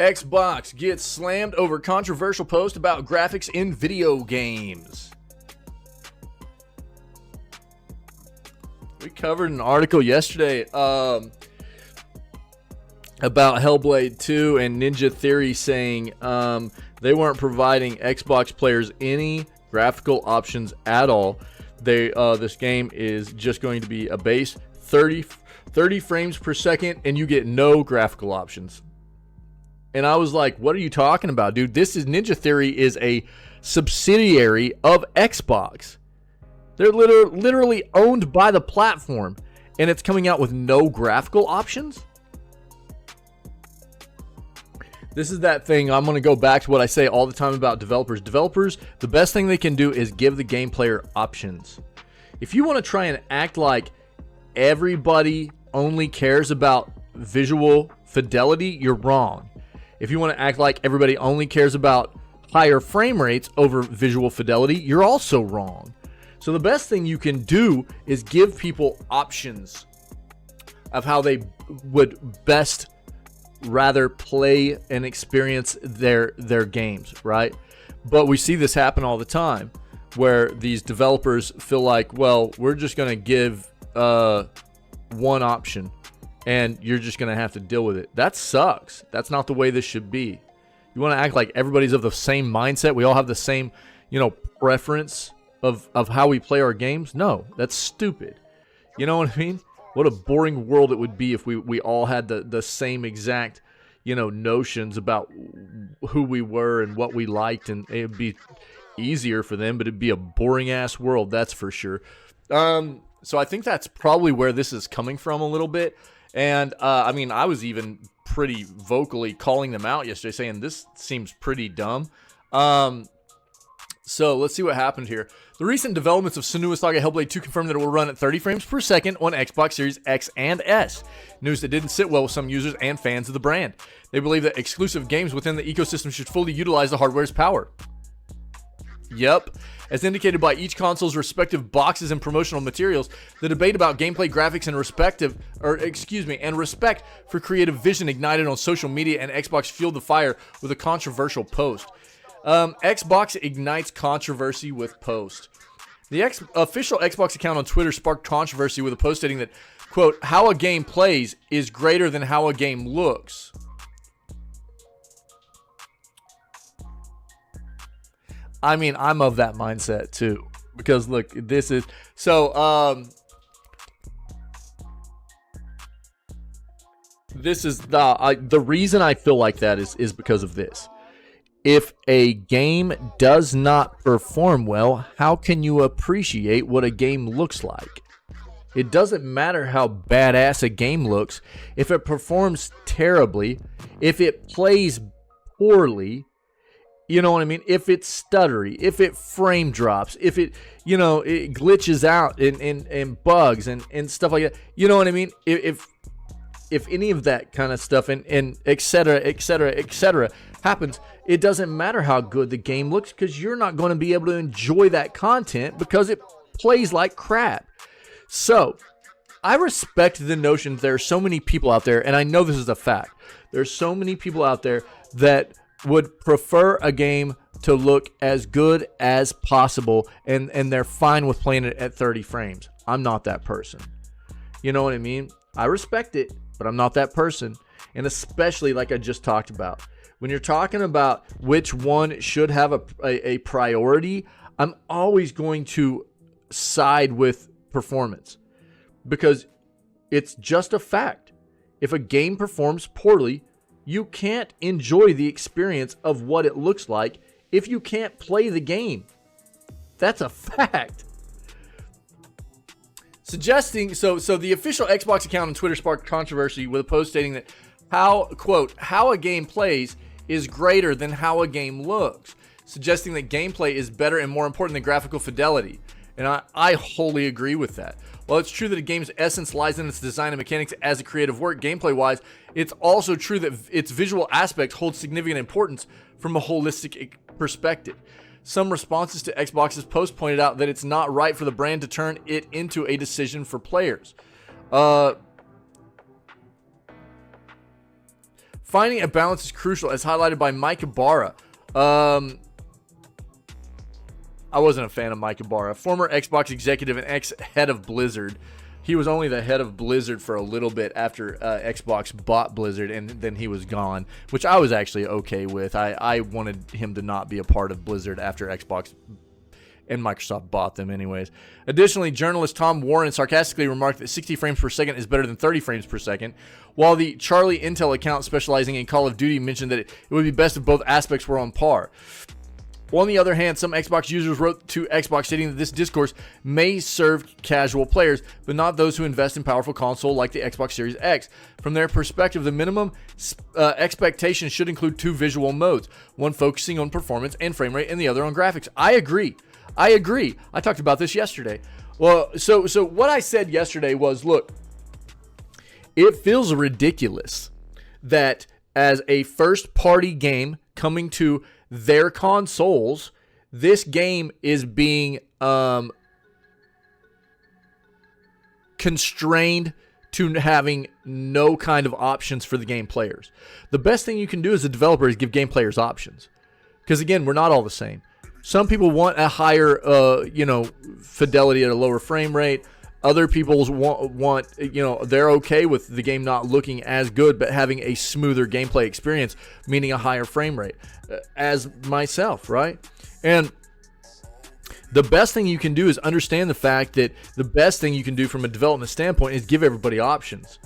Xbox gets slammed over controversial post about graphics in video games. We covered an article yesterday about Hellblade 2 and Ninja Theory saying they weren't providing Xbox players any graphical options at all. This game is just going to be a base 30 frames per second, and you get no graphical options. And I was like, what are you talking about, dude? This is Ninja Theory is a subsidiary of Xbox. They're literally owned by the platform, and it's coming out with no graphical options? This is that thing. I'm going to go back to what I say all the time about developers. Developers, the best thing they can do is give the game player options. If you want to try and act like everybody only cares about visual fidelity, you're wrong. If you want to act like everybody only cares about higher frame rates over visual fidelity, you're also wrong. So the best thing you can do is give people options of how they would best rather play and experience their games, right? But we see this happen all the time where these developers feel like, well, we're just going to give one option and you're just going to have to deal with it. That sucks. That's not the way this should be. You want to act like everybody's of the same mindset. We all have the same, preference of how we play our games. No, that's stupid. You know what I mean? What a boring world it would be if we all had the same exact, notions about who we were and what we liked, and it'd be easier for them, but it'd be a boring ass world, that's for sure. So I think that's probably where this is coming from a little bit. And I was even pretty vocally calling them out yesterday, saying this seems pretty dumb. So let's see what happened here. The recent developments of Senua's Saga Hellblade 2 confirmed that it will run at 30 frames per second on Xbox Series X and S. News that didn't sit well with some users and fans of the brand. They believe that exclusive games within the ecosystem should fully utilize the hardware's power. Yep. As indicated by each console's respective boxes and promotional materials, the debate about gameplay, graphics, and respect for creative vision ignited on social media, and Xbox fueled the fire with a controversial post. Xbox ignites controversy with post. The official Xbox account on Twitter sparked controversy with a post stating that, quote, how a game plays is greater than how a game looks. I'm of that mindset too, because look, this is so. This is the reason I feel like that is because of this. If a game does not perform well, how can you appreciate what a game looks like? It doesn't matter how badass a game looks. If it performs terribly, if it plays poorly, you know what I mean? If it's stuttery, if it frame drops, if it, it glitches out and bugs and stuff like that. You know what I mean? If any of that kind of stuff and et cetera happens, it doesn't matter how good the game looks, because you're not going to be able to enjoy that content because it plays like crap. So I respect the notion that there are so many people out there, and I know this is a fact. There's so many people out there that would prefer a game to look as good as possible, and they're fine with playing it at 30 frames. I'm not that person. You know what I mean? I respect it, but I'm not that person. And especially like I just talked about, when you're talking about which one should have a priority, I'm always going to side with performance, because it's just a fact. If a game performs poorly, you can't enjoy the experience of what it looks like if you can't play the game. That's a fact. Suggesting, so the official Xbox account on Twitter sparked controversy with a post stating that how a game plays is greater than how a game looks, suggesting that gameplay is better and more important than graphical fidelity. And I wholly agree with that. While it's true that a game's essence lies in its design and mechanics as a creative work, gameplay-wise, it's also true that its visual aspects hold significant importance from a holistic perspective. Some responses to Xbox's post pointed out that it's not right for the brand to turn it into a decision for players. Finding a balance is crucial, as highlighted by Mike Ibarra. I wasn't a fan of Mike Ibarra, former Xbox executive and ex-head of Blizzard. He was only the head of Blizzard for a little bit after Xbox bought Blizzard, and then he was gone, which I was actually okay with. I wanted him to not be a part of Blizzard after Xbox and Microsoft bought them anyways. Additionally, journalist Tom Warren sarcastically remarked that 60 frames per second is better than 30 frames per second, while the Charlie Intel account specializing in Call of Duty mentioned that it would be best if both aspects were on par. On the other hand, some Xbox users wrote to Xbox stating that this discourse may serve casual players, but not those who invest in powerful console like the Xbox Series X. From their perspective, the minimum expectation should include two visual modes, one focusing on performance and frame rate and the other on graphics. I agree. I talked about this yesterday. Well, so what I said yesterday was, look, it feels ridiculous that as a first-party game coming to their consoles, this game is being constrained to having no kind of options for the game players. The best thing you can do as a developer is give game players options. Because again, we're not all the same. Some people want a higher fidelity at a lower frame rate. Other people want they're okay with the game not looking as good, but having a smoother gameplay experience, meaning a higher frame rate, as myself, right? And the best thing you can do is understand the fact that the best thing you can do from a development standpoint is give everybody options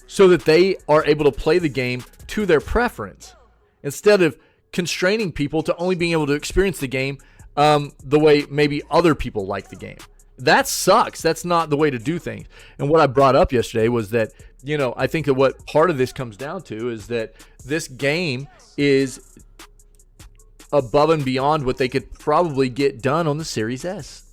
so that they are able to play the game to their preference instead of constraining people to only being able to experience the game the way maybe other people like the game. That sucks. That's not the way to do things. And what I brought up yesterday was that, I think that what part of this comes down to is that this game is above and beyond what they could probably get done on the Series S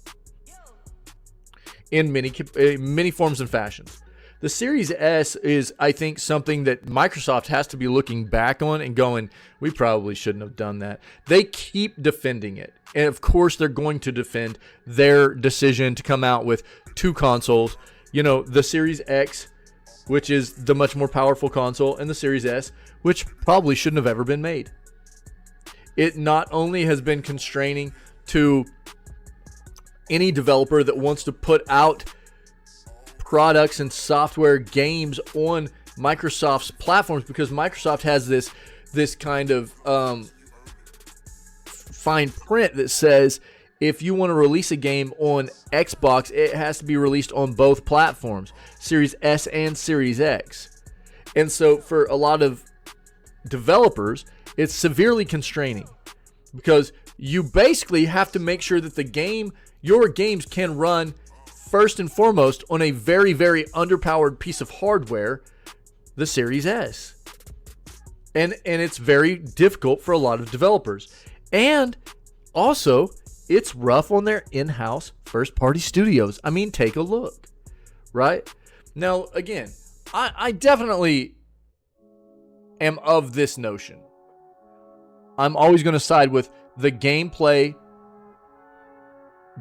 in many forms and fashions. The Series S is, I think, something that Microsoft has to be looking back on and going, we probably shouldn't have done that. They keep defending it. And of course, they're going to defend their decision to come out with two consoles. The Series X, which is the much more powerful console, and the Series S, which probably shouldn't have ever been made. It not only has been constraining to any developer that wants to put out products and software games on Microsoft's platforms, because Microsoft has this kind of fine print that says if you want to release a game on Xbox, it has to be released on both platforms, Series S and Series X. And so for a lot of developers, it's severely constraining because you basically have to make sure that your games can run first and foremost on a very, very underpowered piece of hardware, the Series S. And it's very difficult for a lot of developers. And also, it's rough on their in-house first-party studios. I mean, take a look, right? Now, again, I definitely am of this notion. I'm always going to side with the gameplay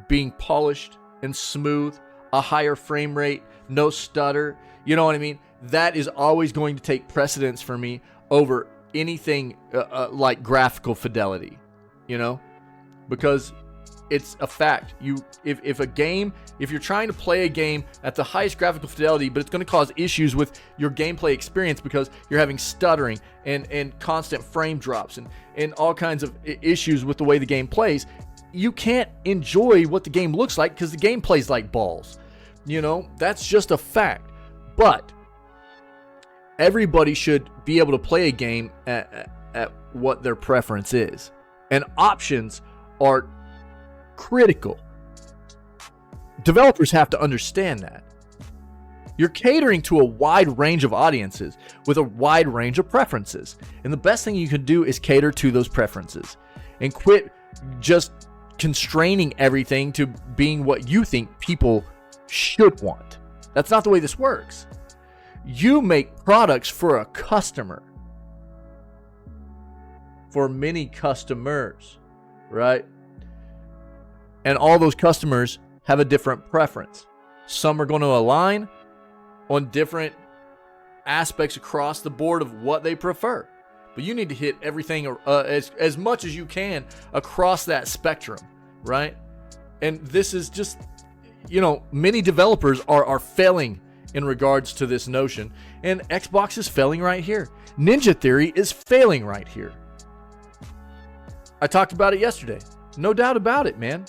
being polished and smooth, a higher frame rate, no stutter. You know what I mean? That is always going to take precedence for me over anything like graphical fidelity, because it's a fact. If you're trying to play a game at the highest graphical fidelity, but it's going to cause issues with your gameplay experience because you're having stuttering and constant frame drops and all kinds of issues with the way the game plays, you can't enjoy what the game looks like because the game plays like balls. That's just a fact. But everybody should be able to play a game at what their preference is. And options are critical. Developers have to understand that. You're catering to a wide range of audiences with a wide range of preferences. And the best thing you can do is cater to those preferences and quit just constraining everything to being what you think people should want. That's not the way this works. You make products for a customer, for many customers, right? And all those customers have a different preference. Some are going to align on different aspects across the board of what they prefer. but you need to hit everything as much as you can across that spectrum, right? And this is just, many developers are failing in regards to this notion, and Xbox is failing right here. Ninja Theory is failing right here. I talked about it yesterday. No doubt about it, man.